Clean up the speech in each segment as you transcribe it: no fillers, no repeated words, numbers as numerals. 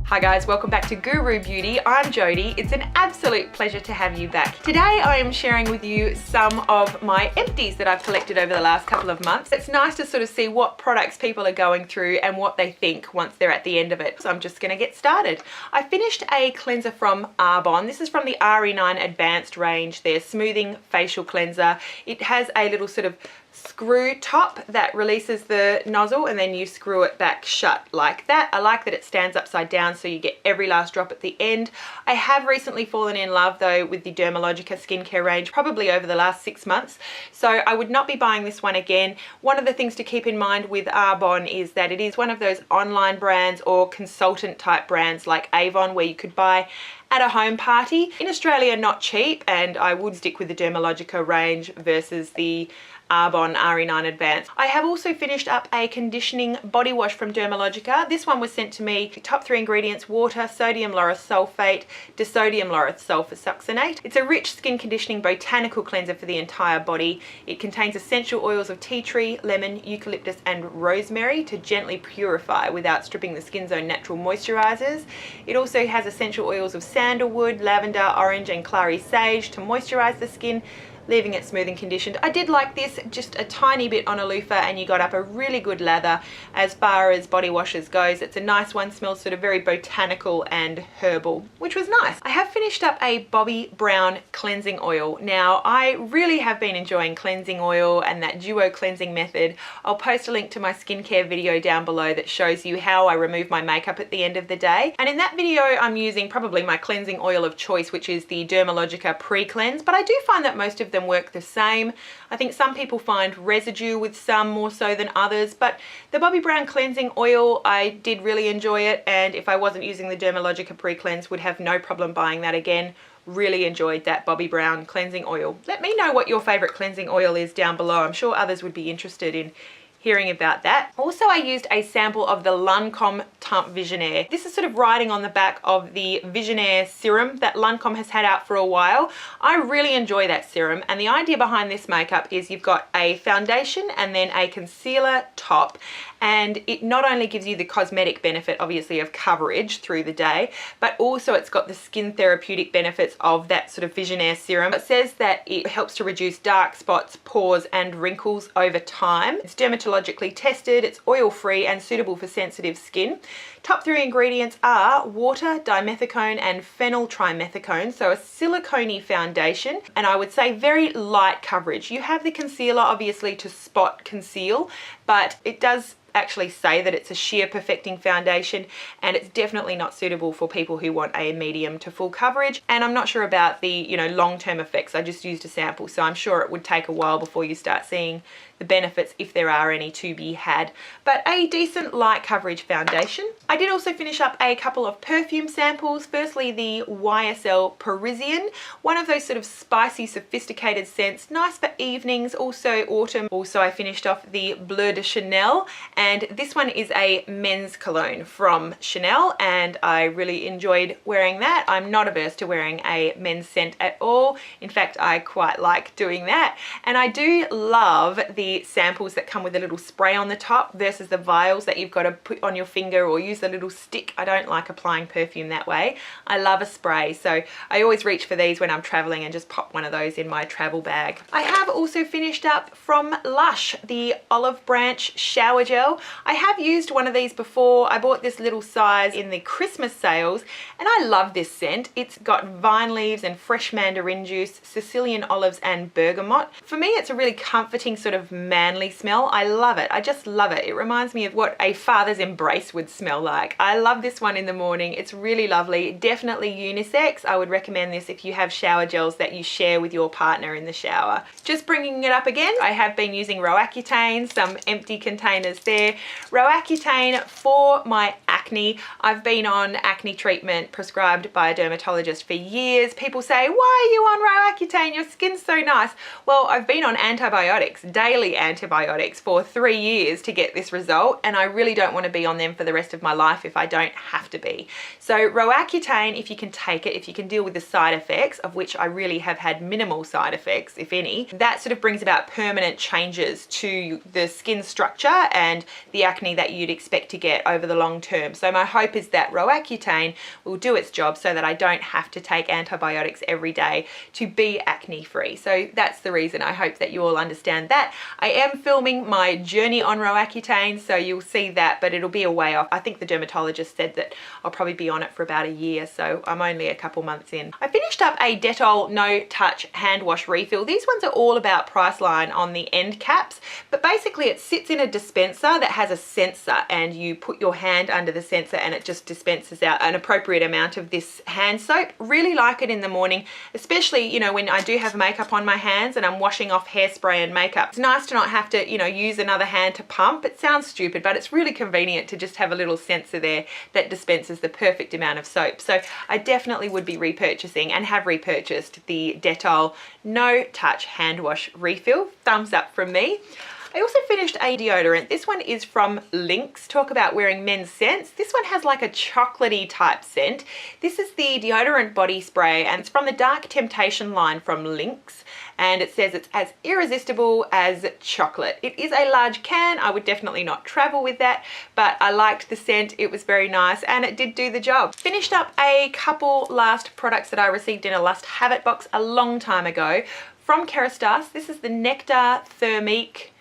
Hi guys, welcome back to GOO ROO Beauty. I'm Jodie. It's an absolute pleasure to have you back. Today I am sharing with you some of my empties that I've collected over the last couple of months. It's nice to sort of see what products people are going through and what they think once they're at the end of it. So I'm just going to get started. I finished a cleanser from Arbonne. This is from the RE9 Advanced range, their smoothing facial cleanser. It has a little sort of screw top that releases the nozzle and then you screw it back shut like that. I like that it stands upside down so you get every last drop at the end. I have recently fallen in love though with the Dermalogica Skincare range, probably over the last 6 months. So I would not be buying this one again. One of the things to keep in mind with Arbonne is that it is one of those online brands or consultant type brands like Avon where you could buy at a home party. In Australia, not cheap, and I would stick with the Dermalogica range versus the Arbonne RE9 Advanced. I have also finished up a conditioning body wash from Dermalogica. This one was sent to me. Top 3 ingredients: water, sodium lauryl sulfate, disodium lauryl sulfosuccinate. It's a rich skin conditioning botanical cleanser for the entire body. It contains essential oils of tea tree, lemon, eucalyptus and rosemary to gently purify without stripping the skin's own natural moisturizers. It also has essential oils of sandalwood, lavender, orange and clary sage to moisturize the skin, leaving it smooth and conditioned. I did like this just a tiny bit on a loofah and you got up a really good lather. As far as body washes goes, it's a nice one, smells sort of very botanical and herbal, which was nice. I have finished up a Bobbi Brown cleansing oil. Now I really have been enjoying cleansing oil and that duo cleansing method. I'll post a link to my skincare video down below that shows you how I remove my makeup at the end of the day. And in that video I'm using probably my cleansing oil of choice, which is the Dermalogica Pre-Cleanse, but I do find that most of them work the same. I think some people find residue with some more so than others, but the Bobbi Brown cleansing oil, I did really enjoy it, and if I wasn't using the Dermalogica Pre-Cleanse would have no problem buying that again. Really enjoyed that Bobbi Brown cleansing oil. Let me know what your favorite cleansing oil is down below. I'm sure others would be interested in hearing about that. Also, I used a sample of the Lancome Teint Visionnaire. This is sort of riding on the back of the Visionnaire serum that Lancome has had out for a while. I really enjoy that serum, and the idea behind this makeup is you've got a foundation and then a concealer top, and it not only gives you the cosmetic benefit obviously of coverage through the day, but also it's got the skin therapeutic benefits of that sort of Visionnaire serum. It says that it helps to reduce dark spots, pores and wrinkles over time. It's dermatologically tested, it's oil-free and suitable for sensitive skin. Top 3 ingredients are water, dimethicone and phenyltrimethicone, so a silicone foundation, and I would say very light coverage. You have the concealer obviously to spot conceal, but it does actually say that it's a sheer perfecting foundation, and it's definitely not suitable for people who want a medium to full coverage. And I'm not sure about the, long-term effects. I just used a sample, so I'm sure it would take a while before you start seeing the benefits, if there are any to be had, but a decent light coverage foundation. I did also finish up a couple of perfume samples. Firstly, the YSL Parisienne, one of those sort of spicy, sophisticated scents, nice for evenings, also autumn. Also, I finished off the Bleu de Chanel, and this one is a men's cologne from Chanel, and I really enjoyed wearing that. I'm not averse to wearing a men's scent at all. In fact, I quite like doing that, and I do love the samples that come with a little spray on the top versus the vials that you've got to put on your finger or use a little stick. I don't like applying perfume that way. I love a spray, so I always reach for these when I'm traveling and just pop one of those in my travel bag. I have also finished up from Lush the Olive Branch Shower Gel. I have used one of these before. I bought this little size in the Christmas sales and I love this scent. It's got vine leaves and fresh mandarin juice, Sicilian olives and bergamot. For me, it's a really comforting sort of manly smell. I love it. I just love it. It reminds me of what a father's embrace would smell like. I love this one in the morning. It's really lovely. Definitely unisex. I would recommend this if you have shower gels that you share with your partner in the shower. Just bringing it up again, I have been using Roaccutane, some empty containers there. Roaccutane for my acne. I've been on acne treatment prescribed by a dermatologist for years. People say, why are you on Roaccutane? Your skin's so nice. Well, I've been on antibiotics, daily antibiotics for 3 years to get this result, and I really don't want to be on them for the rest of my life if I don't have to be. So Roaccutane, if you can take it, if you can deal with the side effects, of which I really have had minimal side effects, if any, that sort of brings about permanent changes to the skin structure and the acne that you'd expect to get over the long term. So my hope is that Roaccutane will do its job so that I don't have to take antibiotics every day to be acne free. So that's the reason. I hope that you all understand that. I am filming my journey on Roaccutane, so you'll see that, but it'll be a way off. I think the dermatologist said that I'll probably be on it for about a year, so I'm only a couple months in. I finished up a Dettol No Touch hand wash refill. These ones are all about Priceline on the end caps, but basically it sits in a dispenser that has a sensor, and you put your hand under the sensor and it just dispenses out an appropriate amount of this hand soap. Really like it in the morning, especially, you know, when I do have makeup on my hands and I'm washing off hairspray and makeup. It's nice to not have to, you know, use another hand to pump. It sounds stupid, but it's really convenient to just have a little sensor there that dispenses the perfect amount of soap. So I definitely would be repurchasing and have repurchased the Dettol No Touch hand wash refill. Thumbs up from me. I also finished a deodorant. This one is from Lynx. Talk about wearing men's scents. This one has like a chocolatey type scent. This is the Deodorant Bodyspray, and it's from the Dark Temptation line from Lynx. And it says it's as irresistible as chocolate. It is a large can. I would definitely not travel with that, but I liked the scent. It was very nice and it did do the job. Finished up a couple last products that I received in a Lust Have It box a long time ago from Kerastase. This is the Nectar Thermique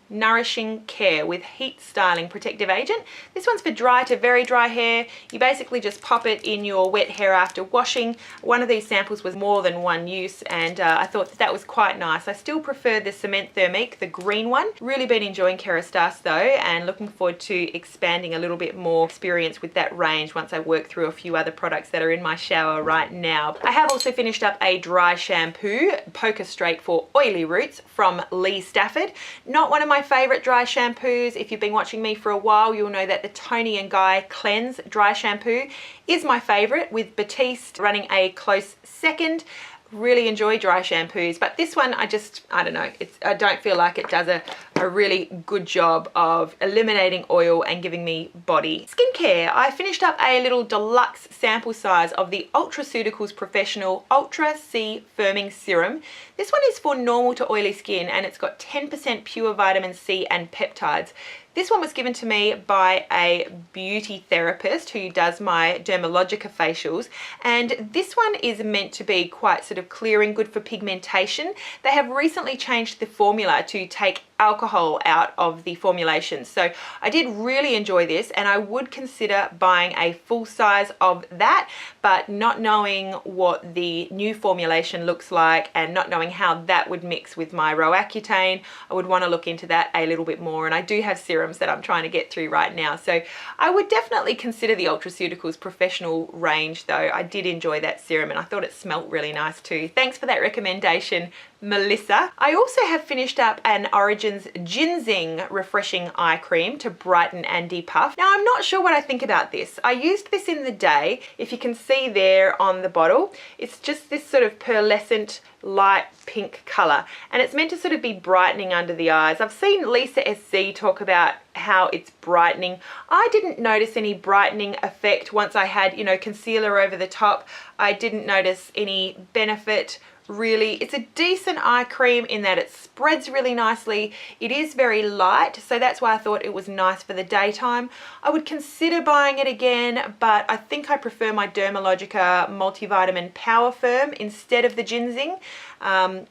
Nourishing Care with Heat Styling Protective Agent. This one's for dry to very dry hair. You basically just pop it in your wet hair after washing. One of these samples was more than one use, and I thought that was quite nice. I still prefer the Cement Thermique, the green one. Really been enjoying Kerastase though, and looking forward to expanding a little bit more experience with that range once I work through a few other products that are in my shower right now. I have also finished up a dry shampoo, Poker Straight for oily roots from Stafford. Not one of my favorite dry shampoos. If you've been watching me for a while, you'll know that the Toni & Guy Cleanse dry shampoo is my favorite, with Batiste running a close second. Really enjoy dry shampoos, but this one I don't know, I don't feel like it does a really good job of eliminating oil and giving me body. Skincare, I finished up a little deluxe sample size of the Ultraceuticals Professional Ultra C Firming Serum. This one is for normal to oily skin, and it's got 10% pure vitamin C and peptides. This one was given to me by a beauty therapist who does my Dermalogica facials, and this one is meant to be quite sort of clearing, good for pigmentation. They have recently changed the formula to take alcohol out of the formulation, so I did really enjoy this, and I would consider buying a full size of that, but not knowing what the new formulation looks like and not knowing how that would mix with my Roaccutane, I would want to look into that a little bit more. And I do have serums that I'm trying to get through right now, so I would definitely consider the Ultraceuticals Professional range though. I did enjoy that serum and I thought it smelt really nice too. Thanks for that recommendation, Melissa. I also have finished up an Origins Ginseng Refreshing Eye Cream to brighten and depuff. Now I'm not sure what I think about this. I used this in the day. If you can see there on the bottle, it's just this sort of pearlescent light pink color, and it's meant to sort of be brightening under the eyes. I've seen Lisa SC talk about how it's brightening. I didn't notice any brightening effect once I had, you know, concealer over the top. I didn't notice any benefit really. It's a decent eye cream in that it spreads really nicely. It is very light, so that's why I thought it was nice for the daytime. I would consider buying it again, but I think I prefer my Dermalogica Multivitamin Power Firm instead of the ginseng.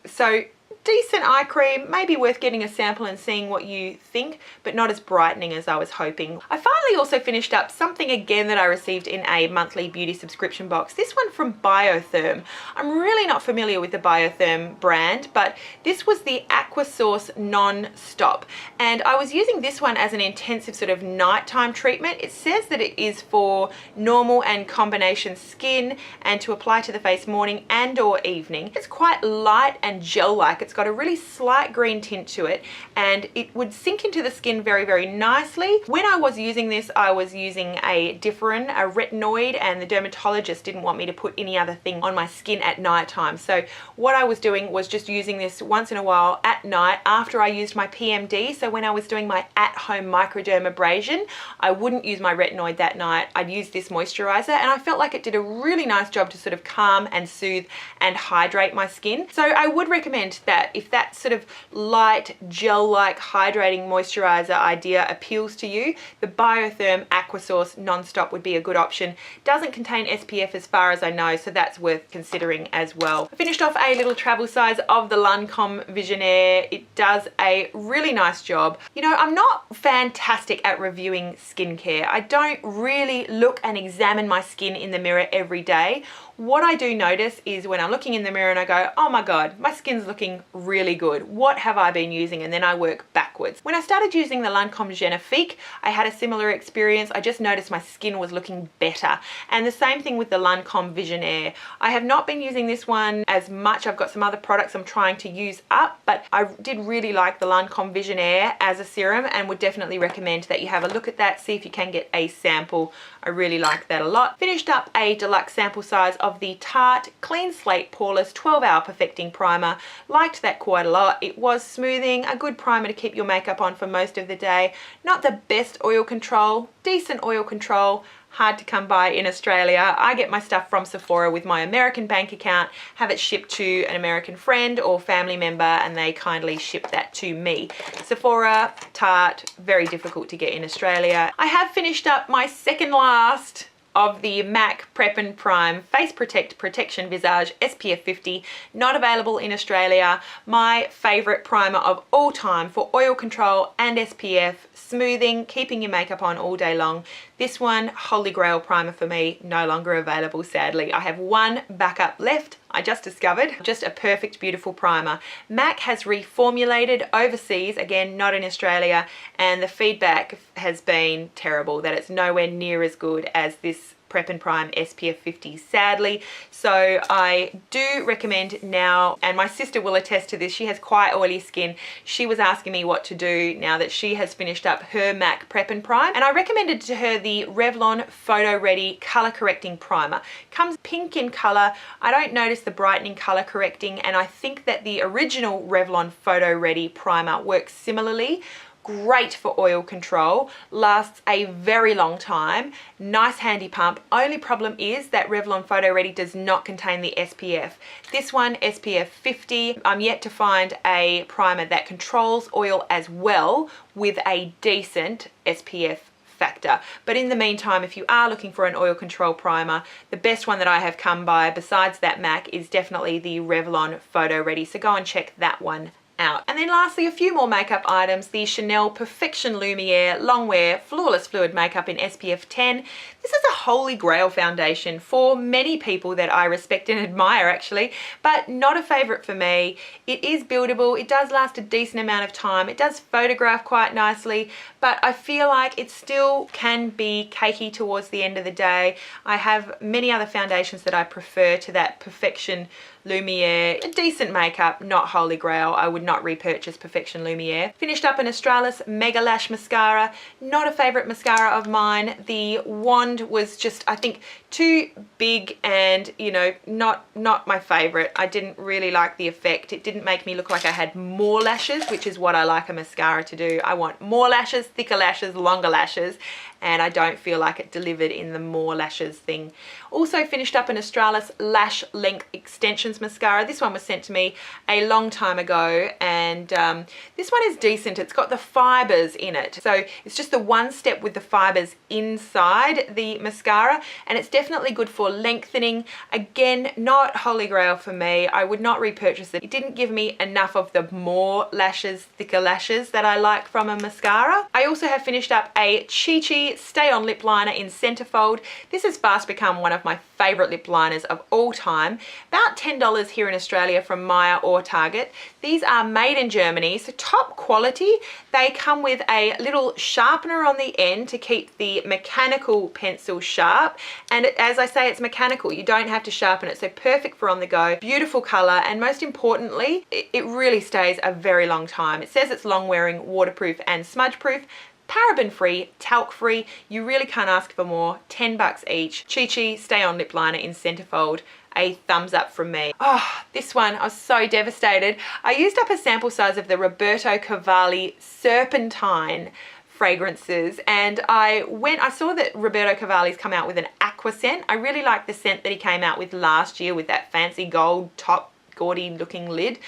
So decent eye cream, maybe worth getting a sample and seeing what you think, but not as brightening as I was hoping. I finally also finished up something again that I received in a monthly beauty subscription box. This one from Biotherm. I'm really not familiar with the Biotherm brand, but this was the Aqua Source Non-Stop, and I was using this one as an intensive sort of nighttime treatment. It says that it is for normal and combination skin and to apply to the face morning and or evening. It's quite light and gel-like. It's got a really slight green tint to it, and it would sink into the skin very, very nicely. When I was using this, I was using a Diaphane, a retinoid, and the dermatologist didn't want me to put any other thing on my skin at night time. So what I was doing was just using this once in a while at night after I used my PMD. So when I was doing my at-home microdermabrasion, I wouldn't use my retinoid that night. I'd use this moisturizer, and I felt like it did a really nice job to sort of calm and soothe and hydrate my skin. So I would recommend that that if that sort of light gel-like hydrating moisturizer idea appeals to you, the Biotherm Aquasource Non-Stop would be a good option. Doesn't contain SPF as far as I know, so that's worth considering as well. I finished off a little travel size of the Lancome Visionnaire. It does a really nice job. You know, I'm not fantastic at reviewing skincare. I don't really look and examine my skin in the mirror every day. What I do notice is when I'm looking in the mirror and I go, oh my God, my skin's looking really good. What have I been using? And then I work backwards. When I started using the Lancome Genifique, I had a similar experience. I just noticed my skin was looking better. And the same thing with the Lancome Visionnaire. I have not been using this one as much. I've got some other products I'm trying to use up, but I did really like the Lancome Visionnaire as a serum and would definitely recommend that you have a look at that, see if you can get a sample. I really like that a lot. Finished up a deluxe sample size of the Tarte Clean Slate Poreless 12-Hour Perfecting Primer. Liked that quite a lot. It was smoothing, a good primer to keep your makeup on for most of the day. Not the best oil control, decent oil control, hard to come by in Australia. I get my stuff from Sephora with my American bank account, have it shipped to an American friend or family member, and they kindly ship that to me. Sephora, Tarte, very difficult to get in Australia. I have finished up my second last of the MAC Prep and Prime Face Protect Protection Visage SPF 50, not available in Australia. My favorite primer of all time for oil control and SPF, smoothing, keeping your makeup on all day long. This one, holy grail primer for me, no longer available, sadly. I have one backup left, I just discovered. Just a perfect, beautiful primer. MAC has reformulated overseas, again, not in Australia, and the feedback has been terrible, that it's nowhere near as good as this Prep and Prime SPF 50, sadly. So I do recommend now, and my sister will attest to this, she has quite oily skin. She was asking me what to do now that she has finished up her MAC Prep and Prime, and I recommended to her the Revlon Photo Ready Color Correcting Primer. Comes pink in color. I don't notice the brightening color correcting, and I think that the original Revlon Photo Ready Primer works similarly. Great for oil control, lasts a very long time, nice handy pump. Only problem is that Revlon Photo Ready does not contain the SPF. This one, SPF 50, I'm yet to find a primer that controls oil as well with a decent SPF factor. But in the meantime, if you are looking for an oil control primer, the best one that I have come by besides that MAC is definitely the Revlon Photo Ready, so go and check that one out. And then lastly, a few more makeup items. The Chanel Perfection Lumiere Longwear Flawless Fluid Makeup in SPF 10. This is a holy grail foundation for many people that I respect and admire, actually, but not a favorite for me. It is buildable, it does last a decent amount of time, it does photograph quite nicely, but I feel like it still can be cakey towards the end of the day. I have many other foundations that I prefer to that Perfection Lumiere. A decent makeup, not holy grail. I would not repurchase Perfection Lumiere. Finished up an Australis Mega Lash Mascara. Not a favorite mascara of mine. The wand was just, I think, too big and, you know, not my favorite. I didn't really like the effect. It didn't make me look like I had more lashes, which is what I like a mascara to do. I want more lashes, thicker lashes, longer lashes, and I don't feel like it delivered in the more lashes thing. Also finished up an Australis Lash Length Extensions Mascara. This one was sent to me a long time ago, and this one is decent. It's got the fibers in it, so it's just the one step with the fibers inside the mascara, and it's definitely good for lengthening. Again, not holy grail for me. I would not repurchase it. It didn't give me enough of the more lashes, thicker lashes that I like from a mascara. I also have finished up a Chi Chi Stay On Lip Liner in Centerfold. This has fast become one of my favorite lip liners of all time. About $10 here in Australia from Maya or Target. These are made in Germany, so top quality. They come with a little sharpener on the end to keep the mechanical pencil sharp, and as I say, it's mechanical. You don't have to sharpen it, so perfect for on the go. Beautiful color, and most importantly, it really stays a very long time. It says it's long wearing, waterproof and smudge proof. Paraben free, talc free, you really can't ask for more. $10 each. Chi Chi Stay On Lip Liner in Centerfold. A thumbs up from me. Oh, this one, I was so devastated. I used up a sample size of the Roberto Cavalli Serpentine fragrances, and I saw that Roberto Cavalli's come out with an aqua scent. I really like the scent that he came out with last year with that fancy gold top gaudy looking lid.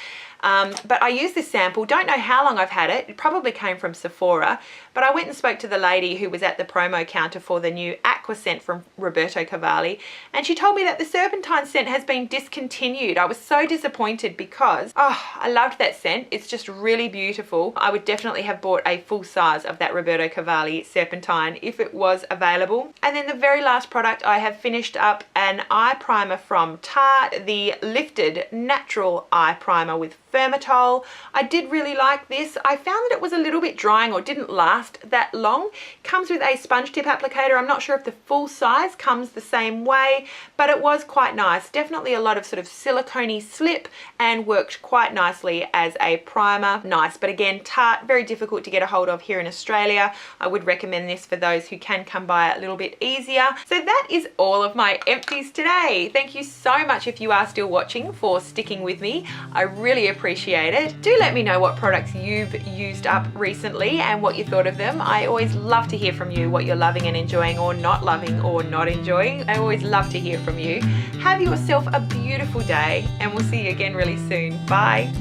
But I used this sample, don't know how long I've had it. It probably came from Sephora, but I went and spoke to the lady who was at the promo counter for the new Aqua scent from Roberto Cavalli, and she told me that the Serpentine scent has been discontinued. I was so disappointed because, I loved that scent. It's just really beautiful. I would definitely have bought a full size of that Roberto Cavalli Serpentine if it was available. And then the very last product, I have finished up an eye primer from Tarte, the Lifted Natural Eye Primer with Firmitol. I did really like this. I found that it was a little bit drying or didn't last that long. Comes with a sponge tip applicator. I'm not sure if the full size comes the same way, but it was quite nice. Definitely a lot of sort of silicone-y slip and worked quite nicely as a primer. Nice, but again, Tarte, very difficult to get a hold of here in Australia. I would recommend this for those who can come by it a little bit easier. So that is all of my empties today. Thank you so much if you are still watching for sticking with me. I really appreciate it. Do let me know what products you've used up recently and what you thought of them. I always love to hear from you what you're loving and enjoying or not loving or not enjoying. I always love to hear from you. Have yourself a beautiful day and we'll see you again really soon. Bye.